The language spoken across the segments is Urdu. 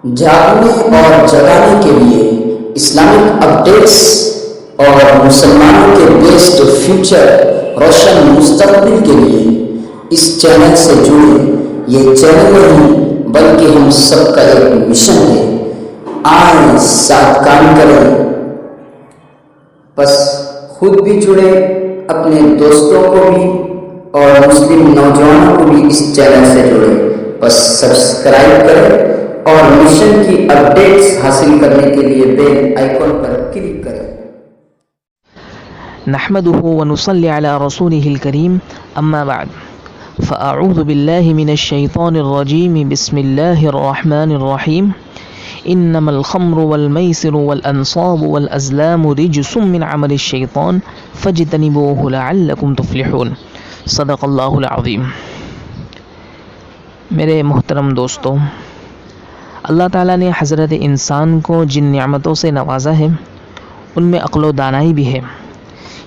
جاگنے اور جگانے کے لیے اسلامک اپڈیٹس اور مسلمانوں کے بیسٹ فیوچر روشن مستقبل کے لیے اس چینل سے جڑیں۔ یہ چینل نہیں بلکہ ہم سب کا ایک مشن ہے۔ آئیں ساتھ کام کریں، بس خود بھی جڑے، اپنے دوستوں کو بھی اور مسلم نوجوانوں کو بھی اس چینل سے جوڑیں۔ بس سبسکرائب کریں اور مشن کی اپڈیٹس حاصل کرنے کے لیے بیل آئیکن پر کلک کریں۔ نحمده ونصلي على رسوله الكريم اما بعد فاعوذ بالله من الشيطان الرجيم بسم الله الرحمن الرحيم انما الخمر والميسر والانصاب والازلام رجس من عمل الشيطان فاجتنبوه لعلكم تفلحون صدق اللہ العظیم۔ میرے محترم دوستو، اللہ تعالیٰ نے حضرت انسان کو جن نعمتوں سے نوازا ہے ان میں عقل و دانائی بھی ہے۔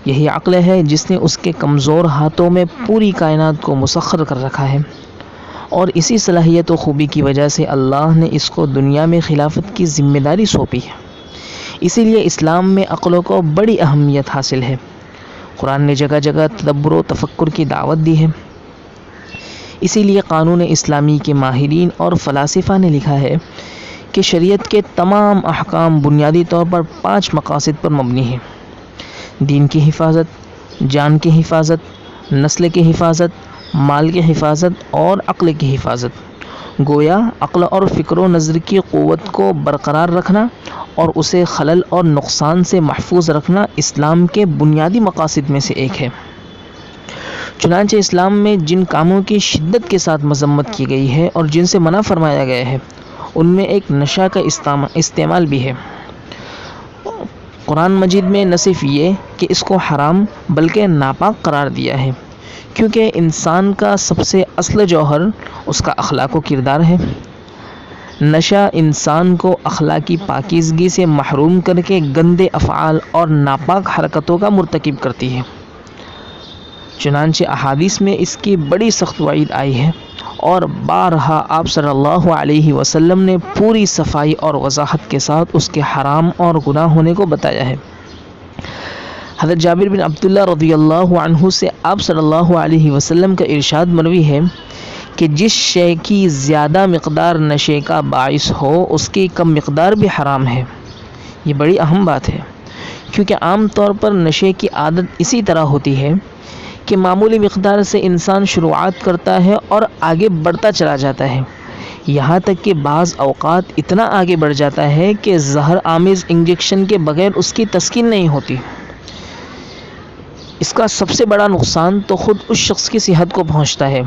یہی عقل ہے جس نے اس کے کمزور ہاتھوں میں پوری کائنات کو مسخر کر رکھا ہے، اور اسی صلاحیت و خوبی کی وجہ سے اللہ نے اس کو دنیا میں خلافت کی ذمہ داری سونپی ہے۔ اسی لیے اسلام میں عقلوں کو بڑی اہمیت حاصل ہے۔ قرآن نے جگہ جگہ تدبر و تفکر کی دعوت دی ہے۔ اسی لیے قانون اسلامی کے ماہرین اور فلاسفہ نے لکھا ہے کہ شریعت کے تمام احکام بنیادی طور پر 5 مقاصد پر مبنی ہیں: دین کی حفاظت، جان کی حفاظت، نسل کی حفاظت، مال کی حفاظت اور عقل کی حفاظت۔ گویا عقل اور فکر و نظر کی قوت کو برقرار رکھنا اور اسے خلل اور نقصان سے محفوظ رکھنا اسلام کے بنیادی مقاصد میں سے ایک ہے۔ چنانچہ اسلام میں جن کاموں کی شدت کے ساتھ مذمت کی گئی ہے اور جن سے منع فرمایا گیا ہے ان میں ایک نشہ کا استعمال بھی ہے۔ قرآن مجید میں نہ صرف یہ کہ اس کو حرام بلکہ ناپاک قرار دیا ہے، کیونکہ انسان کا سب سے اصل جوہر اس کا اخلاق و کردار ہے۔ نشہ انسان کو اخلاقی پاکیزگی سے محروم کر کے گندے افعال اور ناپاک حرکتوں کا مرتکب کرتی ہے۔ چنانچہ احادیث میں اس کی بڑی سخت وعید آئی ہے، اور بارہا آپ صلی اللہ علیہ وسلم نے پوری صفائی اور وضاحت کے ساتھ اس کے حرام اور گناہ ہونے کو بتایا ہے۔ حضرت جابر بن عبداللہ رضی اللہ عنہ سے آپ صلی اللہ علیہ وسلم کا ارشاد مروی ہے کہ جس شے کی زیادہ مقدار نشے کا باعث ہو اس کی کم مقدار بھی حرام ہے۔ یہ بڑی اہم بات ہے، کیونکہ عام طور پر نشے کی عادت اسی طرح ہوتی ہے کہ معمولی مقدار سے انسان شروعات کرتا ہے اور آگے بڑھتا چلا جاتا ہے، یہاں تک کہ بعض اوقات اتنا آگے بڑھ جاتا ہے کہ زہر آمیز انجیکشن کے بغیر اس کی تسکین نہیں ہوتی۔ اس کا سب سے بڑا نقصان تو خود اس شخص کی صحت کو پہنچتا ہے۔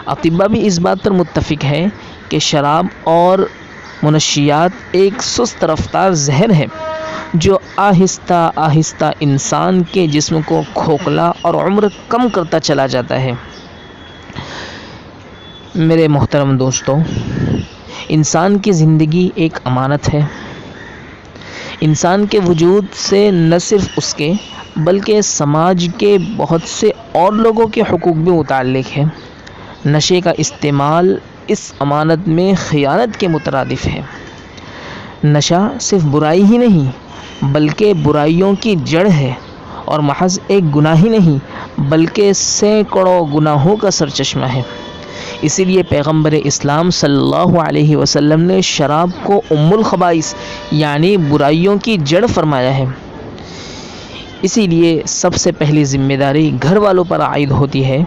اطباء بھی اس بات پر متفق ہے کہ شراب اور منشیات ایک سست رفتار زہر ہے جو آہستہ آہستہ انسان کے جسم کو کھوکھلا اور عمر کم کرتا چلا جاتا ہے۔ میرے محترم دوستو، انسان کی زندگی ایک امانت ہے۔ انسان کے وجود سے نہ صرف اس کے بلکہ سماج کے بہت سے اور لوگوں کے حقوق بھی متعلق ہیں۔ نشے کا استعمال اس امانت میں خیانت کے مترادف ہے۔ نشہ صرف برائی ہی نہیں بلکہ برائیوں کی جڑ ہے، اور محض ایک گناہ ہی نہیں بلکہ سینکڑوں گناہوں کا سرچشمہ ہے۔ اسی لیے پیغمبر اسلام صلی اللہ علیہ وسلم نے شراب کو ام الخبائث یعنی برائیوں کی جڑ فرمایا ہے۔ اسی لیے سب سے پہلی ذمہ داری گھر والوں پر عائد ہوتی ہے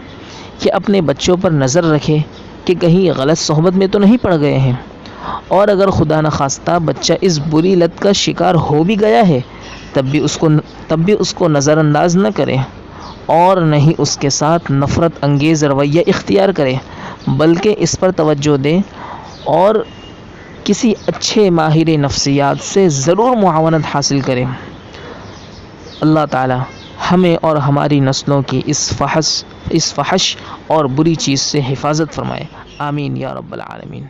کہ اپنے بچوں پر نظر رکھے کہ کہیں غلط صحبت میں تو نہیں پڑ گئے ہیں، اور اگر خدا نخواستہ بچہ اس بری لت کا شکار ہو بھی گیا ہے تب بھی اس کو نظر انداز نہ کریں، اور نہ ہی اس کے ساتھ نفرت انگیز رویہ اختیار کریں، بلکہ اس پر توجہ دیں اور کسی اچھے ماہر نفسیات سے ضرور معاونت حاصل کریں۔ اللہ تعالی ہمیں اور ہماری نسلوں کی اس فحش اور بری چیز سے حفاظت فرمائے۔ آمین یا رب العالمین۔